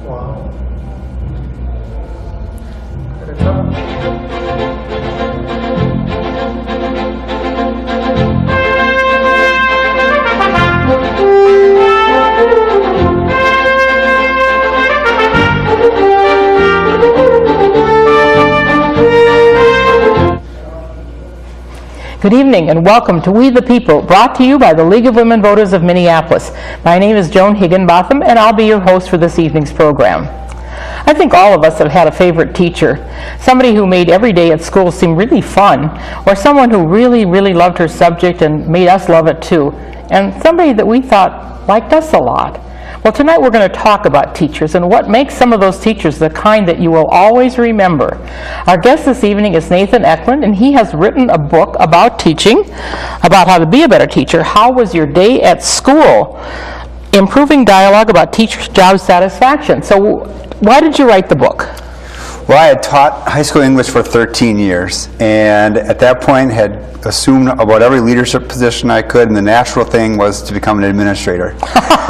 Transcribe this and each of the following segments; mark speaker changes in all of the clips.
Speaker 1: Wow.
Speaker 2: Good evening and welcome to We the People, brought to you by the League of Women Voters of Minneapolis. My name is Joan Higginbotham and I'll be your host for this evening's program. I think all of us have had a favorite teacher, somebody who made every day at school seem really fun, or someone who really loved her subject and made us love it too, and somebody that we thought liked us a lot. Well, tonight we're going to talk about teachers and what makes some of those teachers the kind that you will always remember. Our guest this evening is Nathan Eklund, and he has written a book about teaching, about how to be a better teacher. How was your day at school? Improving dialogue about teachers' job satisfaction. So why did you write the book?
Speaker 3: Well, I had taught high school English for 13 years, and at that point had assumed about every leadership position I could, and the natural thing was to become an administrator.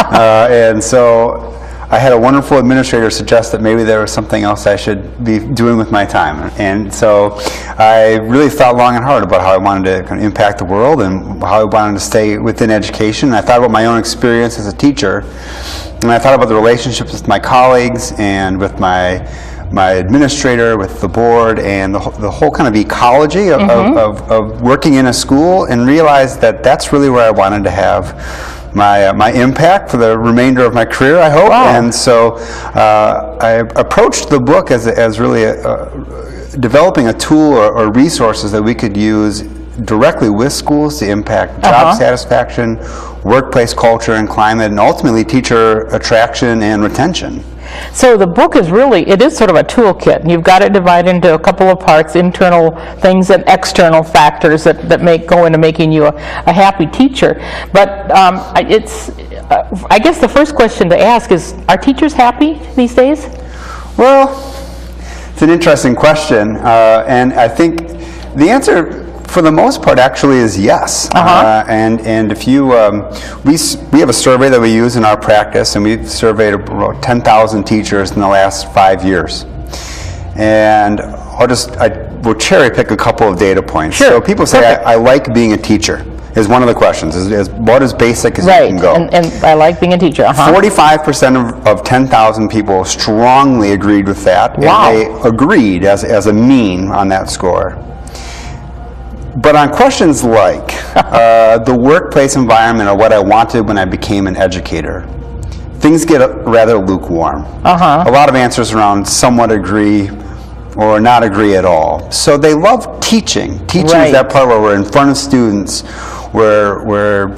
Speaker 3: And so I had a wonderful administrator suggest that maybe there was something else I should be doing with my time. And so I really thought long and hard about how I wanted to kind of impact the world and how I wanted to stay within education. And I thought about my own experience as a teacher, and I thought about the relationships with my colleagues and with my administrator, with the board, and the whole kind of ecology of working in a school, and realized that that's really where I wanted to have my impact for the remainder of my career, I hope.
Speaker 2: Wow.
Speaker 3: And so I approached the book as really developing a tool or resources that we could use directly with schools to impact job satisfaction, workplace culture and climate, and ultimately teacher attraction and retention.
Speaker 2: So the book is it is sort of a toolkit, and you've got it divided into a couple of parts, internal things and external factors that go into making you a happy teacher. But I guess the first question to ask is, are teachers happy these days?
Speaker 3: Well, it's an interesting question, and I think the answer for the most part actually is yes. And if you, we have a survey that we use in our practice, and we've surveyed about 10,000 teachers in the last 5 years. And we'll cherry pick a couple of data points.
Speaker 2: Sure.
Speaker 3: So people say, I like being a teacher, is one of the questions, is what as basic as you can go.
Speaker 2: And I like being a teacher.
Speaker 3: 45% of 10,000 people strongly agreed with that.
Speaker 2: Wow.
Speaker 3: And they agreed as a mean on that score. But on questions like the workplace environment or what I wanted when I became an educator, things get rather lukewarm. A lot of answers around somewhat agree or not agree at all. So they love teaching. Teaching is that part where we're in front of students, we're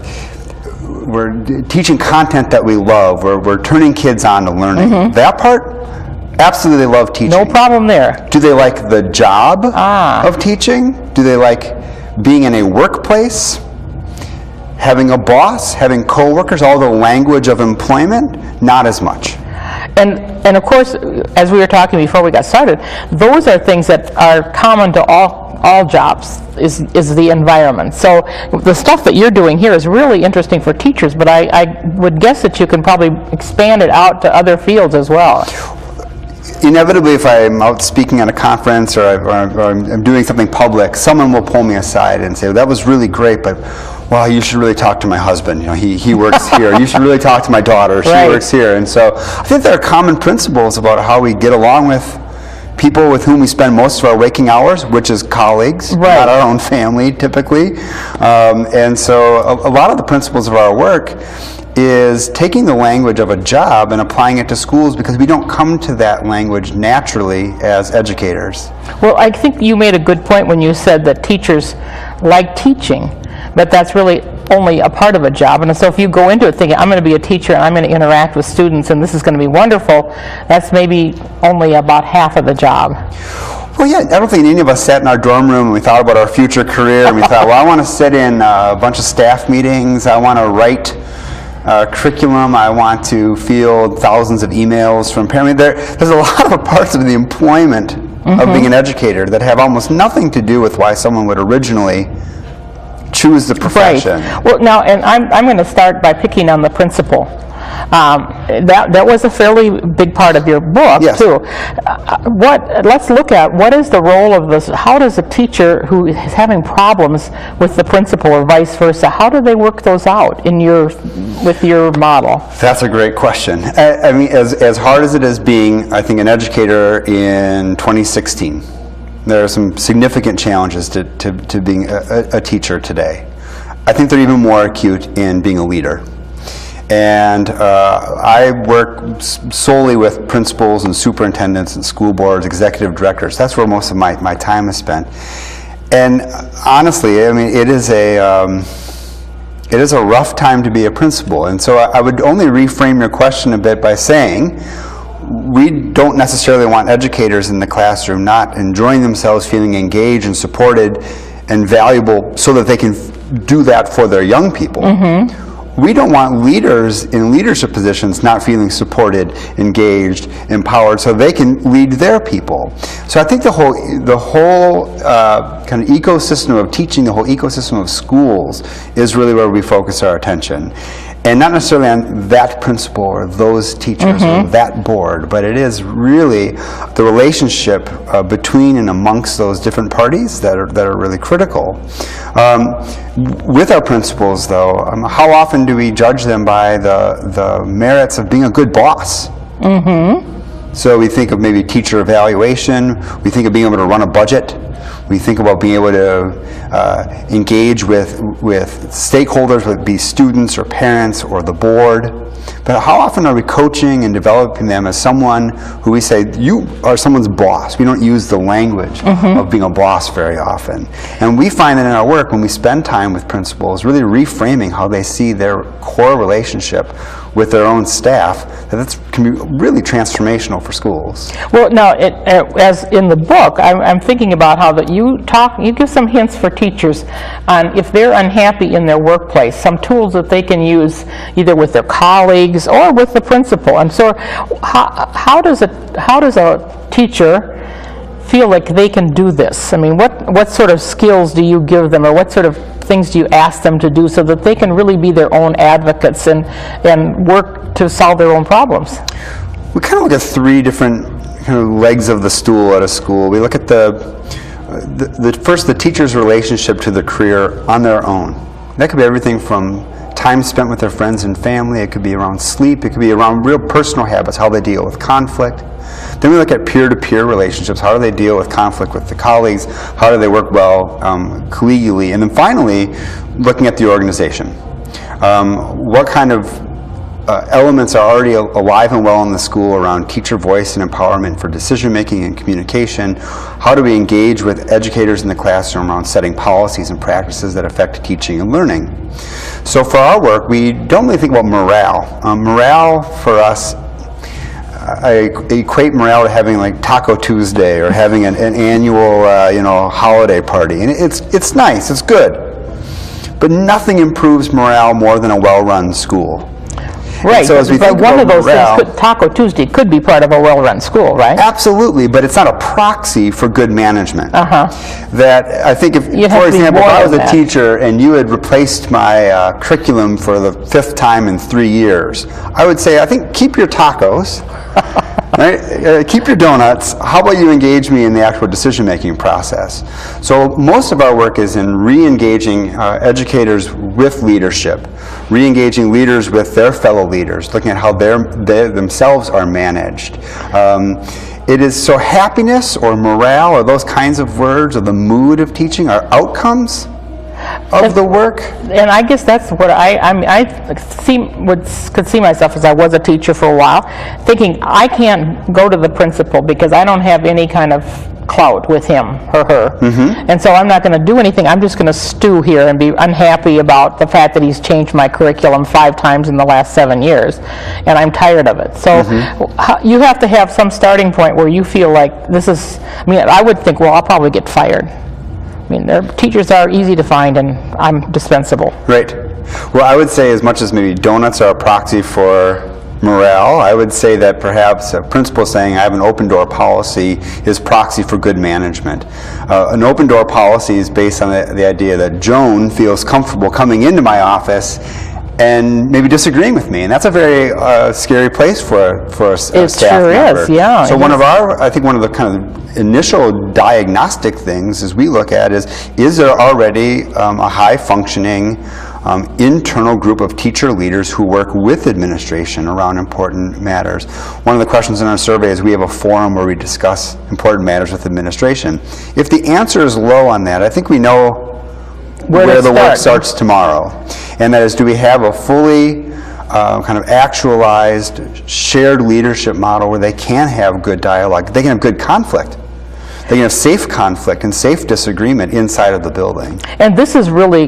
Speaker 3: teaching content that we love, we're turning kids on to learning. That part, absolutely love teaching.
Speaker 2: No problem there.
Speaker 3: Do they like the job of teaching? Do they like being in a workplace, having a boss, having coworkers, all the language of employment? Not as much.
Speaker 2: And of course, as we were talking before we got started, those are things that are common to all jobs, is the environment. So the stuff that you're doing here is really interesting for teachers, but I would guess that you can probably expand it out to other fields as well.
Speaker 3: Inevitably, if I'm out speaking at a conference or I'm doing something public, someone will pull me aside and say, well, that was really great, but well, you should really talk to my husband. You know, he works here. You should really talk to my daughter. She works here. And so I think there are common principles about how we get along with people with whom we spend most of our waking hours, which is colleagues, not our own family typically. And so a lot of the principles of our work is taking the language of a job and applying it to schools, because we don't come to that language naturally as educators.
Speaker 2: Well, I think you made a good point when you said that teachers like teaching, but that's really only a part of a job. And so if you go into it thinking, I'm going to be a teacher and I'm going to interact with students and this is going to be wonderful, that's maybe only about half of the job.
Speaker 3: Well, yeah, I don't think any of us sat in our dorm room and we thought about our future career and we thought, well, I want to sit in a bunch of staff meetings, I want to write curriculum, I want to field thousands of emails from parents. There's a lot of parts of the employment of being an educator that have almost nothing to do with why someone would originally choose the profession.
Speaker 2: Right. Well, now, and I'm going to start by picking on the principal. That was a fairly big part of your book,
Speaker 3: Yes.
Speaker 2: too. Let's look at what is the role of this. How does a teacher who is having problems with the principal or vice versa, how do they work those out with your model?
Speaker 3: That's a great question. I mean, as hard as it is being, I think, an educator in 2016, there are some significant challenges to being a teacher today. I think they're even more acute in being a leader. And I work solely with principals and superintendents and school boards, executive directors. That's where most of my time is spent. And honestly, I mean, it is a rough time to be a principal. And so I would only reframe your question a bit by saying, we don't necessarily want educators in the classroom not enjoying themselves, feeling engaged and supported and valuable so that they can do that for their young people. Mm-hmm. We don't want leaders in leadership positions not feeling supported, engaged, empowered, so they can lead their people. So I think the whole kind of ecosystem of teaching, the whole ecosystem of schools is really where we focus our attention. And not necessarily on that principal or those teachers or that board, but it is really the relationship between and amongst those different parties that are really critical. With our principals, though, how often do we judge them by the merits of being a good boss? So we think of maybe teacher evaluation, we think of being able to run a budget, we think about being able to engage with stakeholders, whether it be students or parents or the board. But how often are we coaching and developing them as someone who we say, you are someone's boss? We don't use the language of being a boss very often. And we find that in our work, when we spend time with principals, really reframing how they see their core relationship with their own staff, that can be really transformational for schools.
Speaker 2: Well, now, as in the book, I'm thinking about how that you give some hints for teachers on if they're unhappy in their workplace, some tools that they can use either with their colleagues or with the principal. And so, how does a teacher feel like they can do this? I mean, what sort of skills do you give them, or what sort of things do you ask them to do so that they can really be their own advocates and work to solve their own problems?
Speaker 3: We kind of look at three different kind of legs of the stool at a school. We look at the teacher's relationship to the career on their own. That could be everything from time spent with their friends and family, it could be around sleep, it could be around real personal habits, how they deal with conflict. Then we look at peer-to-peer relationships, how do they deal with conflict with the colleagues, how do they work well collegially, and then finally, looking at the organization. What kind of elements are already alive and well in the school around teacher voice and empowerment for decision-making and communication? How do we engage with educators in the classroom around setting policies and practices that affect teaching and learning? So for our work, we don't really think about morale. Morale for us, I equate morale to having like Taco Tuesday or having an annual holiday party. And it's nice, it's good. But nothing improves morale more than a well-run school.
Speaker 2: Right,
Speaker 3: so as we
Speaker 2: but
Speaker 3: think
Speaker 2: one
Speaker 3: about
Speaker 2: of those
Speaker 3: morale,
Speaker 2: things, Taco Tuesday could be part of a well-run school, right?
Speaker 3: Absolutely, but it's not a proxy for good management. That I think, if, for example, if I was a teacher and you had replaced my curriculum for the 5th time in 3 years, I would say, I think keep your tacos, right? Keep your donuts. How about you engage me in the actual decision-making process? So most of our work is in re-engaging educators with leadership, re-engaging leaders with their fellow leaders, looking at how they themselves are managed. It is so happiness or morale or those kinds of words or the mood of teaching are outcomes of the work.
Speaker 2: And I guess that's what I could see myself as I was a teacher for a while, thinking I can't go to the principal because I don't have any kind of clout with him or her. And so I'm not going to do anything. I'm just going to stew here and be unhappy about the fact that he's changed my curriculum 5 times in the last 7 years, and I'm tired of it. So you have to have some starting point where you feel like this is, I mean, I would think, well, I'll probably get fired. I mean, teachers are easy to find, and I'm dispensable.
Speaker 3: Right. Well, I would say as much as maybe donuts are a proxy for morale, I would say that perhaps a principal saying I have an open door policy is proxy for good management. An open door policy is based on the idea that Joan feels comfortable coming into my office and maybe disagreeing with me, and that's a very scary place for a staff
Speaker 2: sure
Speaker 3: member.
Speaker 2: is, yeah.
Speaker 3: So I think one of the kind of initial diagnostic things as we look at is there already a high functioning internal group of teacher leaders who work with administration around important matters. One of the questions in our survey is we have a forum where we discuss important matters with administration. If the answer is low on that, I think we know where the work starts tomorrow. And that is, do we have a fully kind of actualized shared leadership model where they can have good dialogue, they can have good conflict, they can have safe conflict and safe disagreement inside of the building.
Speaker 2: And this is really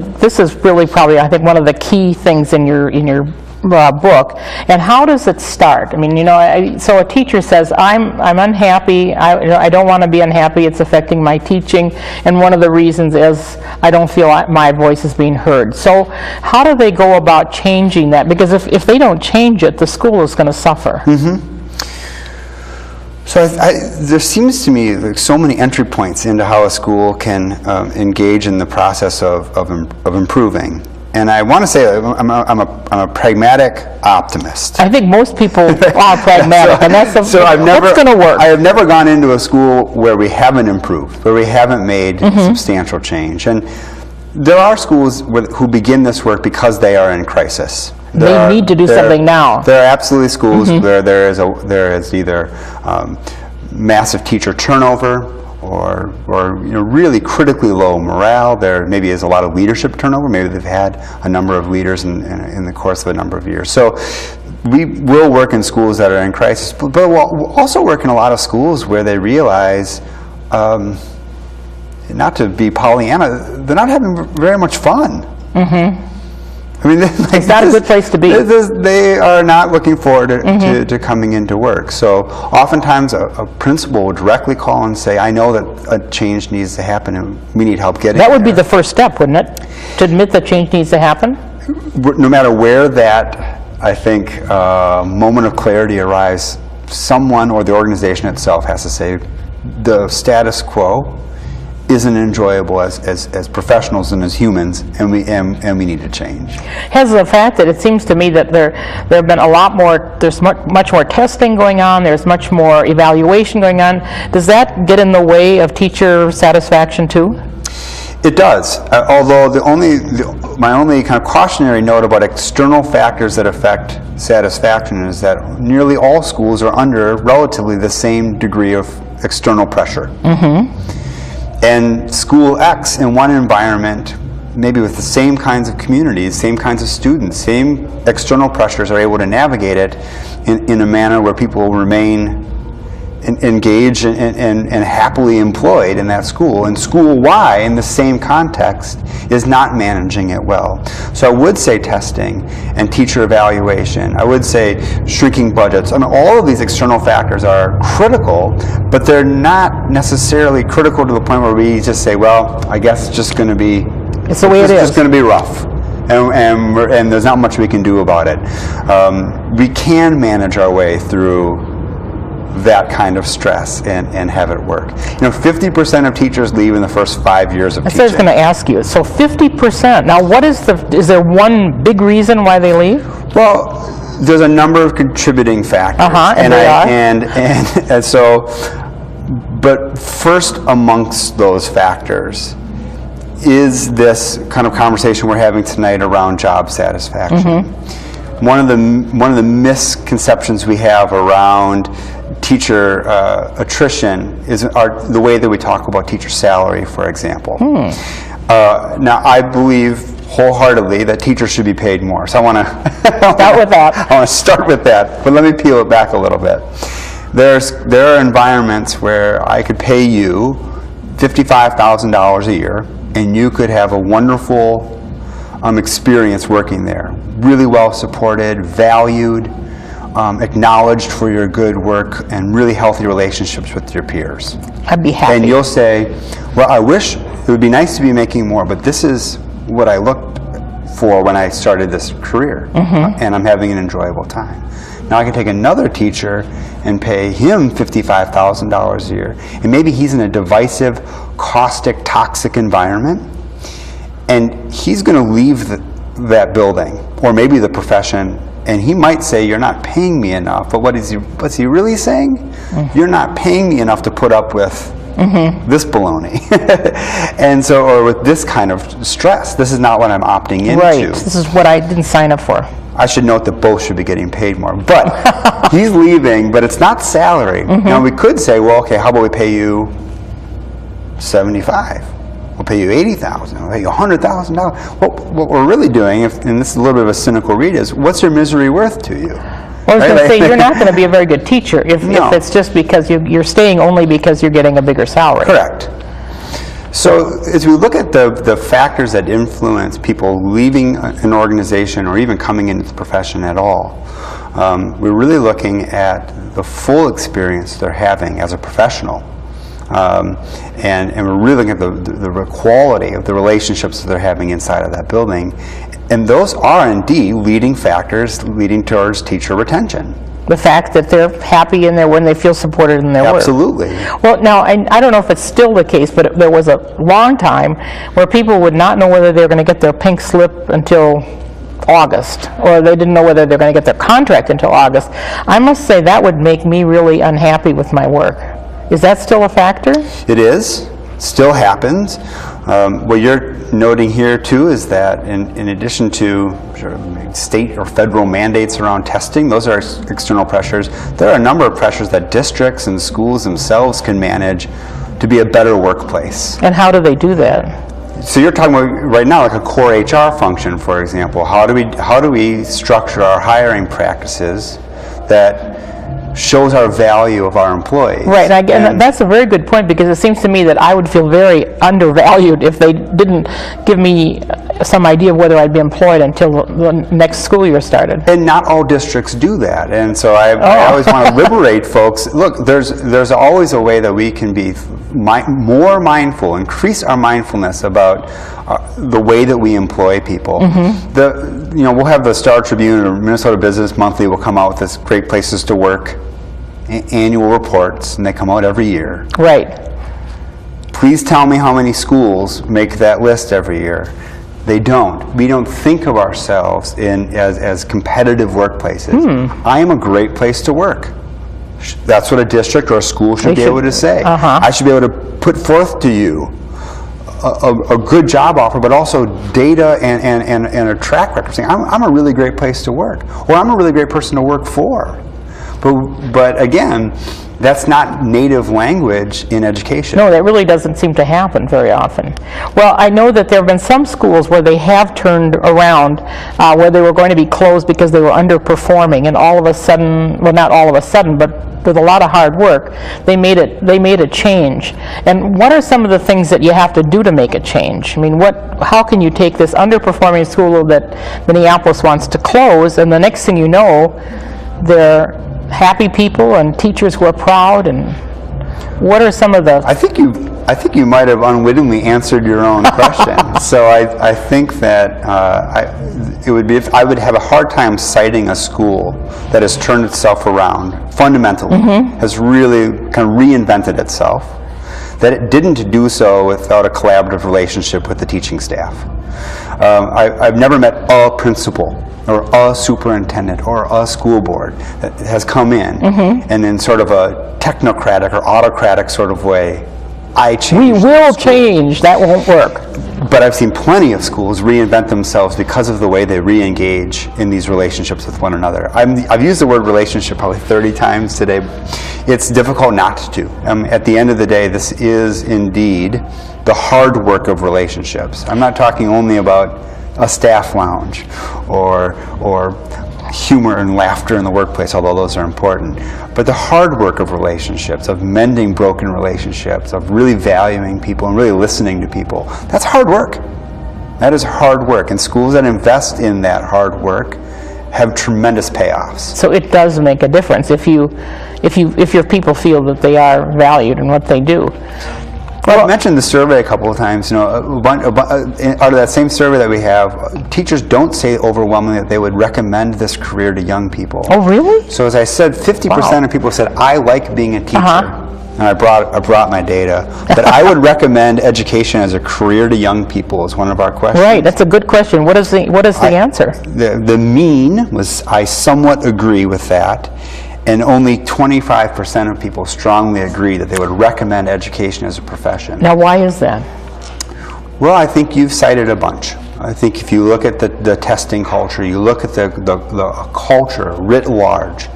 Speaker 2: probably, I think, one of the key things in your book. And how does it start? I mean, so a teacher says, I'm unhappy, I don't want to be unhappy, it's affecting my teaching, and one of the reasons is I don't feel like my voice is being heard. So how do they go about changing that? Because if they don't change it, the school is going to suffer.
Speaker 3: Mm-hmm. So there seems to me like so many entry points into how a school can engage in the process of improving. And I want to say I'm a pragmatic optimist.
Speaker 2: I think most people are pragmatic, and that's what's going to work.
Speaker 3: I have never gone into a school where we haven't improved, where we haven't made substantial change. And there are schools who begin this work because they are in crisis.
Speaker 2: They need to do something now.
Speaker 3: There are absolutely schools where there is either massive teacher turnover, or really critically low morale. There maybe is a lot of leadership turnover. Maybe they've had a number of leaders in the course of a number of years. So we will work in schools that are in crisis, but we'll also work in a lot of schools where they realize, not to be Pollyanna, they're not having very much fun. I mean,
Speaker 2: it's not a good place to be.
Speaker 3: They are not looking forward to coming into work. So oftentimes a principal will directly call and say, I know that a change needs to happen and we need help getting there.
Speaker 2: That would be the first step, wouldn't it? To admit that change needs to happen?
Speaker 3: No matter where that, I think, moment of clarity arrives, someone or the organization itself has to say, the status quo isn't enjoyable as professionals and as humans, and we need to change.
Speaker 2: Has the fact that it seems to me that there have been a lot more, there's much more testing going on, there's much more evaluation going on, does that get in the way of teacher satisfaction too?
Speaker 3: It does, although my only kind of cautionary note about external factors that affect satisfaction is that nearly all schools are under relatively the same degree of external pressure. And school X in one environment, maybe with the same kinds of communities, same kinds of students, same external pressures, are able to navigate it in a manner where people will remain engaged and happily employed in that school. And school Y, in the same context, is not managing it well. So I would say testing and teacher evaluation. I would say shrinking budgets. I mean, all of these external factors are critical, but they're not necessarily critical to the point where we just say, well, I guess it's just going to be,
Speaker 2: it's the way it is.
Speaker 3: It's just going to be rough. And there's not much we can do about it. We can manage our way through that kind of stress and have it work. 50% of teachers leave in the first 5 years of teaching.
Speaker 2: I was going to ask you, so 50%. Now is there one big reason why they leave?
Speaker 3: Well, there's a number of contributing factors. And so, but first amongst those factors is this kind of conversation we're having tonight around job satisfaction. One of the misconceptions we have around teacher attrition is the way that we talk about teacher salary, for example. Now, I believe wholeheartedly that teachers should be paid more. So I want to start with that, but let me peel it back a little bit. There are environments where I could pay you $55,000 a year, and you could have a wonderful experience working there. Really well supported, valued, acknowledged for your good work, and really healthy relationships with your peers.
Speaker 2: I'd be happy.
Speaker 3: And you'll say, well, I wish it would be nice to be making more, but this is what I looked for when I started this career, and I'm having an enjoyable time. Now I can take another teacher and pay him $55,000 a year, and maybe he's in a divisive, caustic, toxic environment, and he's going to leave that building, or maybe the profession, and he might say, you're not paying me enough, but what's he really saying? You're not paying me enough to put up with this baloney. And so, or with this kind of stress. This is not what I'm opting into.
Speaker 2: Right, this is what I didn't sign up for.
Speaker 3: I should note that both should be getting paid more. But he's leaving, but it's not salary. Now we could say, well, okay, how about we pay you $75,000? We'll pay you $80,000. We'll pay you $100,000. What we're really doing, and this is a little bit of a cynical read, is what's your misery worth to you?
Speaker 2: Well, I was going to say, you're not going to be a very good teacher if it's just because you're staying only because you're getting a bigger salary.
Speaker 3: Correct. So as we look at the factors that influence people leaving an organization or even coming into the profession at all, we're really looking at the full experience they're having as a professional. And we're really looking at the quality of the relationships that they're having inside of that building. And those are indeed leading factors leading towards teacher retention.
Speaker 2: The fact that they're happy in there when they feel supported in their work.
Speaker 3: Absolutely.
Speaker 2: Well, now, I don't know if it's still the case, but there was a long time where people would not know whether they were going to get their pink slip until August, or they didn't know whether they're going to get their contract until August. I must say that would make me really unhappy with my work. Is that still a factor? It
Speaker 3: is. Still happens. What you're noting here too is that in addition to sort of state or federal mandates around testing, those are external pressures, there are a number of pressures that districts and schools themselves can manage to be a better workplace.
Speaker 2: And how do they do that?
Speaker 3: So you're talking about right now like a core HR function, for example. How do we structure our hiring practices that shows our value of our employees?
Speaker 2: Right, and that's a very good point, because it seems to me that I would feel very undervalued if they didn't give me some idea of whether I'd be employed until the next school year started.
Speaker 3: And not all districts do that, and so I always want to liberate folks. Look, there's always a way that we can be more mindful, increase our mindfulness about the way that we employ people. We'll have the Star Tribune or Minnesota Business Monthly will come out with this Great Places to Work annual reports, and they come out every year.
Speaker 2: Right.
Speaker 3: Please tell me how many schools make that list every year. They don't. We don't think of ourselves as competitive workplaces. I am a great place to work. That's what a district or a school should be able to say. I should be able to put forth to you a good job offer, but also data and a track record saying, I'm a really great place to work, or I'm a really great person to work for. But again, that's not native language in education.
Speaker 2: No, that really doesn't seem to happen very often. Well, I know that there have been some schools where they have turned around, where they were going to be closed because they were underperforming, and all of a sudden, well, not all of a sudden, but with a lot of hard work, they made a change. And what are some of the things that you have to do to make a change? I mean, how can you take this underperforming school that Minneapolis wants to close, and the next thing you know, they're happy people and teachers who are proud, and what are some of the...
Speaker 3: I think you might have unwittingly answered your own question. So I think that I would have a hard time citing a school that has turned itself around fundamentally, has really kind of reinvented itself, that it didn't do so without a collaborative relationship with the teaching staff. I've never met a principal or a superintendent or a school board that has come in and in sort of a technocratic or autocratic sort of way, we will change, that won't work. But I've seen plenty of schools reinvent themselves because of the way they re-engage in these relationships with one another. I've used the word relationship probably 30 times today. It's difficult not to. At the end of the day, this is indeed the hard work of relationships. I'm not talking only about a staff lounge or humor and laughter in the workplace, although those are important. But the hard work of relationships, of mending broken relationships, of really valuing people and really listening to people, that's hard work. That is hard work. And schools that invest in that hard work have tremendous payoffs. So it does make a difference if your people feel that they are valued in what they do. Well, I mentioned the survey a couple of times. Out of that same survey that we have, teachers don't say overwhelmingly that they would recommend this career to young people. Oh, really? So as I said, 50% of people said, I like being a teacher. and I brought my data, that I would recommend education as a career to young people is one of our questions.
Speaker 2: Right, that's a good question. What is the answer?
Speaker 3: The mean was, I somewhat agree with that, and only 25% of people strongly agree that they would recommend education as a profession.
Speaker 2: Now, why is that?
Speaker 3: Well, I think you've cited a bunch. I think if you look at the testing culture, you look at the culture writ large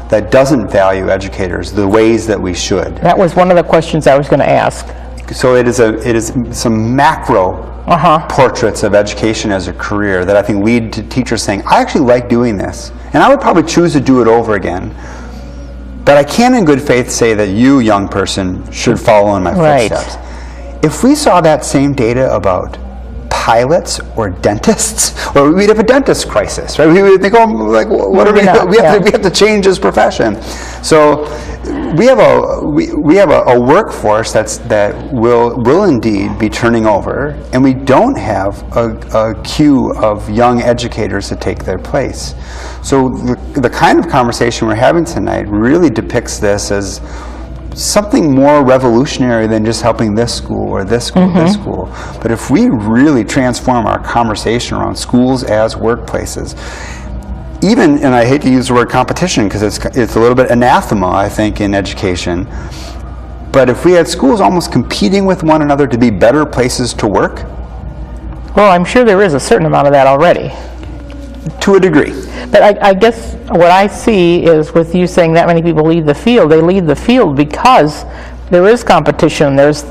Speaker 3: that doesn't value educators the ways that we should.
Speaker 2: That was one of the questions I was going to ask.
Speaker 3: So it is some macro portraits of education as a career that I think lead to teachers saying, I actually like doing this, and I would probably choose to do it over again. But I can in good faith say that you, young person, should follow in my footsteps. If we saw that same data about pilots or dentists, or we'd have a dentist crisis, right? We would think, oh, like, what are we have to change this profession. So we have a workforce that will indeed be turning over, and we don't have a queue of young educators to take their place. So the kind of conversation we're having tonight really depicts this as something more revolutionary than just helping this school or this school, this school. But if we really transform our conversation around schools as workplaces, even, and I hate to use the word competition because it's a little bit anathema, I think, in education, but if we had schools almost competing with one another to be better places to work.
Speaker 2: Well, I'm sure there is a certain amount of that already.
Speaker 3: To a degree.
Speaker 2: But I guess what I see is, with you saying that many people leave the field, they leave the field because there is competition. There's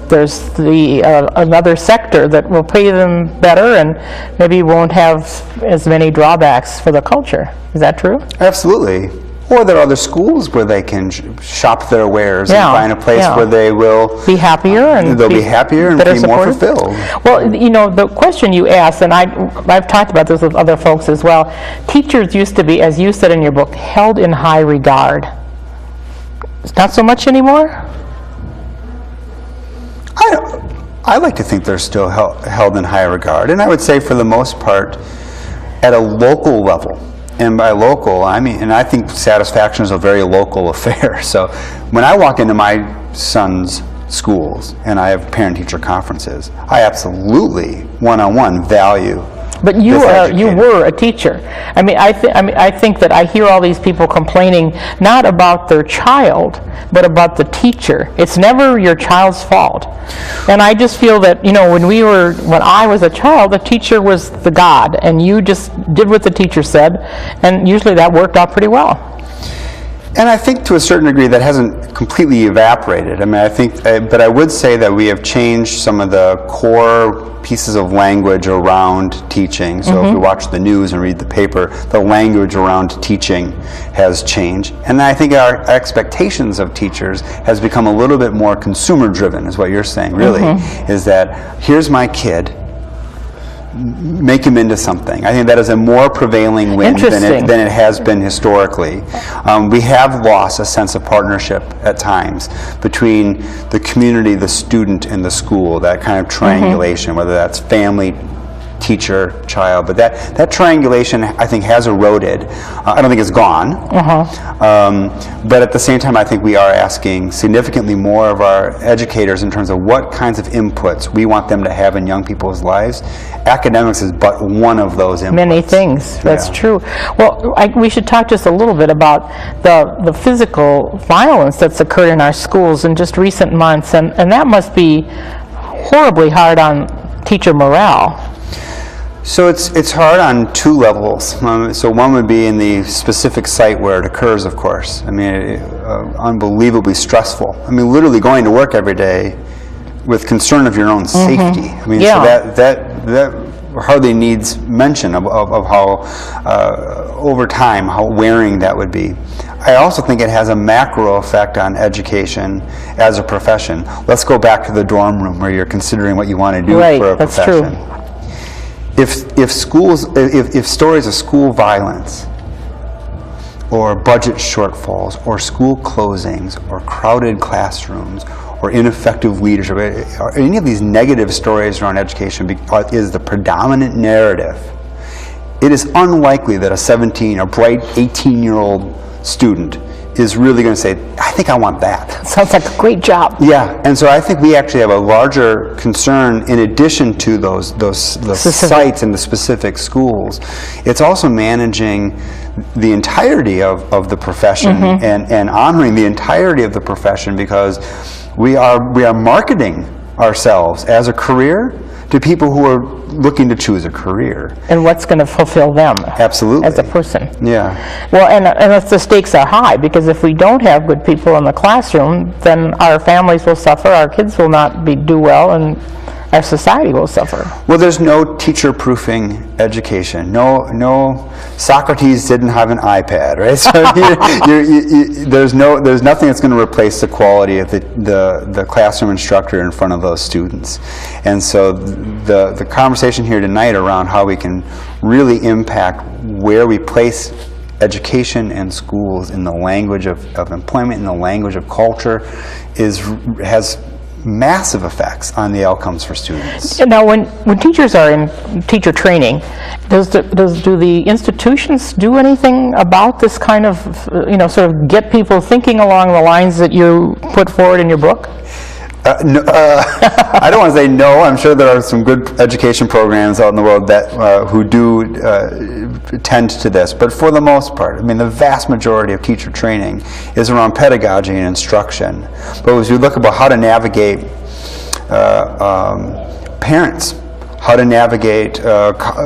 Speaker 2: another sector that will pay them better and maybe won't have as many drawbacks for the culture. Is that true?
Speaker 3: Absolutely. Or there are other schools where they can shop their wares and find a place where they will
Speaker 2: be happier and
Speaker 3: be happier and be more fulfilled.
Speaker 2: Well, you know, the question you asked, and I've talked about this with other folks as well, teachers used to be, as you said in your book, held in high regard. It's not so much anymore?
Speaker 3: I like to think they're still held in high regard, and I would say for the most part at a local level. And by local, I mean, and I think satisfaction is a very local affair. So when I walk into my son's schools and I have parent-teacher conferences, I absolutely one-on-one value.
Speaker 2: But you were a teacher. I mean, I think that I hear all these people complaining not about their child, but about the teacher. It's never your child's fault. And I just feel that, you know, when I was a child, the teacher was the God, and you just did what the teacher said, and usually that worked out pretty well.
Speaker 3: And I think to a certain degree that hasn't completely evaporated. I mean, I think, but I would say that we have changed some of the core pieces of language around teaching. So if we watch the news and read the paper, the language around teaching has changed. And I think our expectations of teachers has become a little bit more consumer driven, is what you're saying, really, is that here's my kid, make him into something. I think that is a more prevailing wind than it has been historically. We have lost a sense of partnership at times between the community, the student, and the school, that kind of triangulation, whether that's family, teacher, child, but that triangulation, I think, has eroded. I don't think it's gone, but at the same time, I think we are asking significantly more of our educators in terms of what kinds of inputs we want them to have in young people's lives. Academics is but one of those inputs. Many things,
Speaker 2: that's true. Well, we should talk just a little bit about the physical violence that's occurred in our schools in just recent months, and that must be horribly hard on teacher morale.
Speaker 3: So it's hard on two levels. So one would be in the specific site where it occurs, of course. I mean, unbelievably stressful. I mean, literally going to work every day with concern of your own safety. I mean, so that hardly needs mention of how, over time, how wearing that would be. I also think it has a macro effect on education as a profession. Let's go back to the dorm room where you're considering what you want to do for a profession. That's true. If stories of school violence or budget shortfalls or school closings or crowded classrooms or ineffective leadership, or any of these negative stories around education is the predominant narrative, it is unlikely that a bright 18-year-old student is really going to say, I think I want that.
Speaker 2: Sounds like a great job.
Speaker 3: Yeah, and so I think we actually have a larger concern in addition to the sites and the specific schools. It's also managing the entirety of the profession and honoring the entirety of the profession, because we are marketing ourselves as a career to people who are looking to choose a career.
Speaker 2: And what's going to fulfill them.
Speaker 3: Absolutely.
Speaker 2: As a person.
Speaker 3: Yeah.
Speaker 2: Well, and if the stakes are high, because if we don't have good people in the classroom, then our families will suffer, our kids will not do well, and our society will suffer.
Speaker 3: Well, there's no teacher-proofing education. No, Socrates didn't have an iPad, right? So there's nothing that's going to replace the quality of the classroom instructor in front of those students. And so the conversation here tonight around how we can really impact where we place education and schools in the language of employment, in the language of culture, has massive effects on the outcomes for students.
Speaker 2: Now, when teachers are in teacher training, do the institutions do anything about this kind of, sort of get people thinking along the lines that you put forward in your book?
Speaker 3: No, I don't want to say no. I'm sure there are some good education programs out in the world that who do tend to this, but for the most part, I mean, the vast majority of teacher training is around pedagogy and instruction. But as you look about how to navigate parents, how to navigate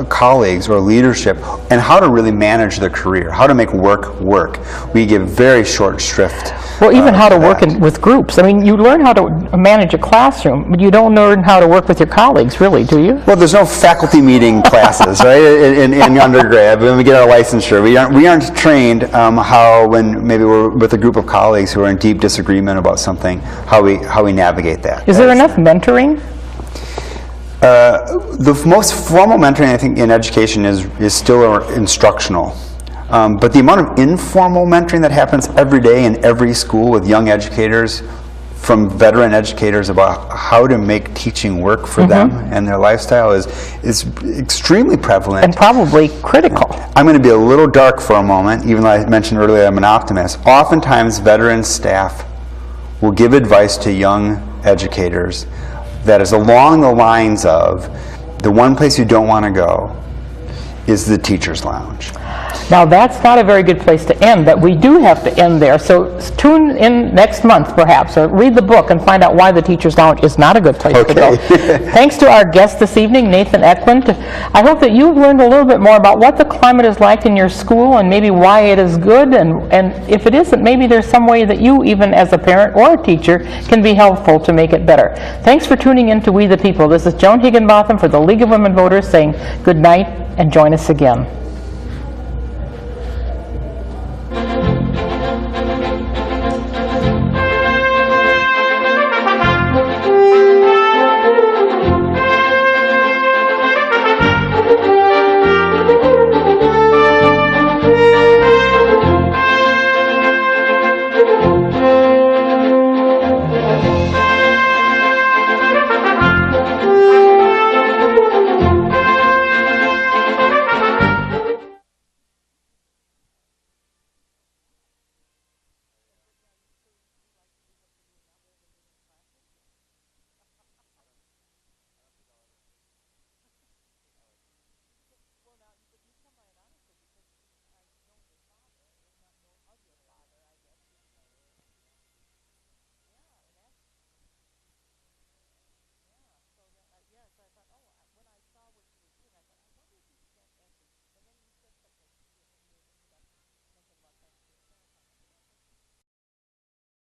Speaker 3: colleagues or leadership, and how to really manage their career, how to make work work, we give very short shrift.
Speaker 2: Well, even how to work with groups. I mean, you learn how to manage a classroom, but you don't learn how to work with your colleagues, really, do you?
Speaker 3: Well, there's no faculty meeting classes, right, in undergrad. When we get our licensure, we aren't trained how, when maybe we're with a group of colleagues who are in deep disagreement about something, how we navigate that.
Speaker 2: Is there enough mentoring?
Speaker 3: The most formal mentoring, I think, in education is still instructional. But the amount of informal mentoring that happens every day in every school with young educators, from veteran educators, about how to make teaching work for them and their lifestyle is extremely prevalent.
Speaker 2: And probably critical.
Speaker 3: I'm going to be a little dark for a moment, even though I mentioned earlier I'm an optimist. Oftentimes, veteran staff will give advice to young educators that is along the lines of, the one place you don't want to go is the teacher's lounge.
Speaker 2: Now, that's not a very good place to end, but we do have to end there. So tune in next month, perhaps, or read the book and find out why the teacher's lounge is not a good place to go. Thanks to our guest this evening, Nathan Eklund. I hope that you've learned a little bit more about what the climate is like in your school and maybe why it is good, and if it isn't, maybe there's some way that you, even as a parent or a teacher, can be helpful to make it better. Thanks for tuning in to We the People. This is Joan Higginbotham for the League of Women Voters saying good night, and join us again.